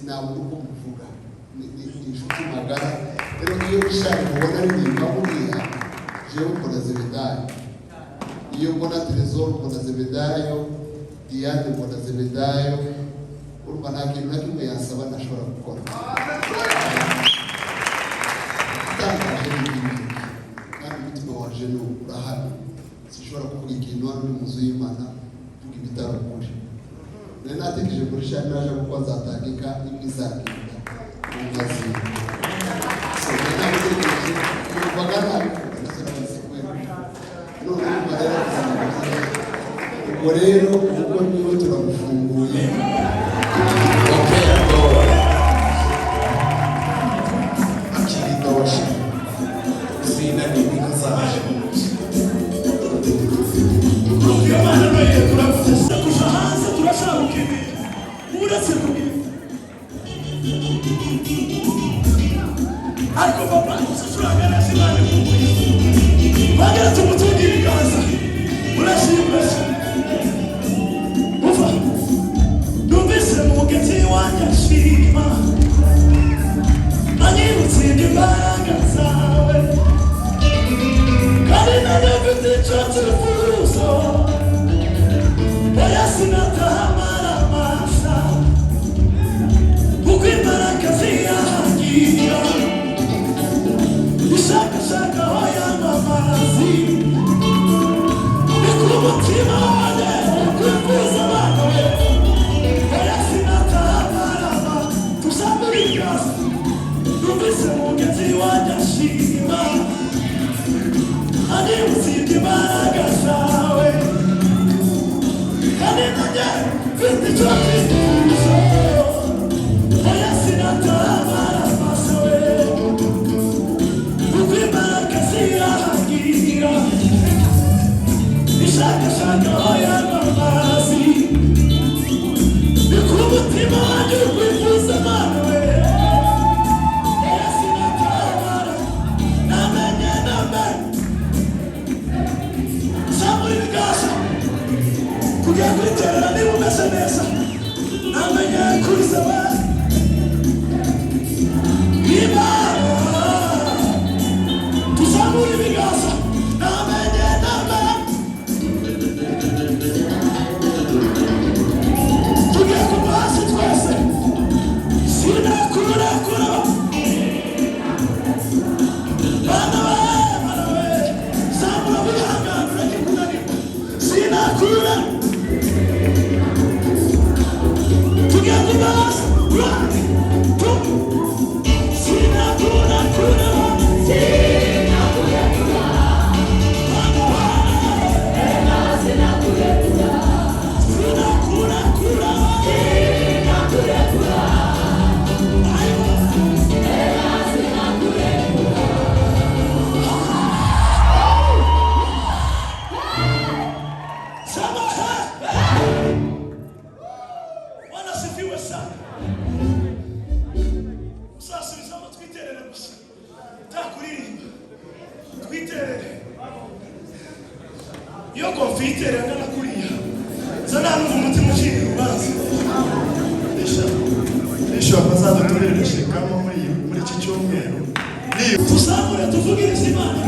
sinabura uko muvuga ni inshuti magara rero iyo bishaka kubona aririmba buriya jewe mbona Zebedayo iyo mbona Trezor mbona Zebedayo Diane mbona Zebedayo urumva nta kintu na kimwe yasaba ntashobora gukora tangaje n'ibindi kandi umutima waje ni urahari sinshobora kuvuga ikintu hano mu nzu y'Imana kuvuga ibitaro kuri nari natekereje kuri shani naje kuko nzatangika imwe izagenda mu mazi rero ubwo niwe turamufunguye akirita washe sina n'ibika zaje Imana nayo turavuze kuja hanze turashaka ukimira uretse kubwira ariko papa usushuragana simane kubuye bagera tumutungira ikaza urashimwe uva numvise mugenzi wanjye ashima anyibutse imbaraga zawe kandi nanafite icyo twifuzo oya sinatahamara amasa kuko imbaraga ziyahangira ishakashaka aho y'amazi ni ku mutima wanjye kwifuza abana be oya sinatahamara amasa tuzamure ibiganza numvise mugenzi wanjye ashima anyibutse imbaraga zawe kandi nanjye mfite icyo twifuza oya sinatahamara amasa we kuko imbaraga ziyahangira ishakashaka aho y'amazi ni ku mutima wanjye kwifuza abana we oya sinatahamara namenye zamura ibiganza kugira ngo iterera niba umeze neza namenye kuriza abana Imana tuzamura ibiganza namenye tugiye kuva hasi twese sinakurakura bana we zamura wihangane ureke kunanirwa sinakura tugiye kuva hasi 1, 2 sinakurakura wanasifiwe sana. Usasubizamo twiterere gusa takuririmba twiterere iyo konfitere ngana kuriya zana numva umutima uciye urubanza Nisho amazaza turereshekamo muri iki cyumweru tuzamure tuvugirize Imana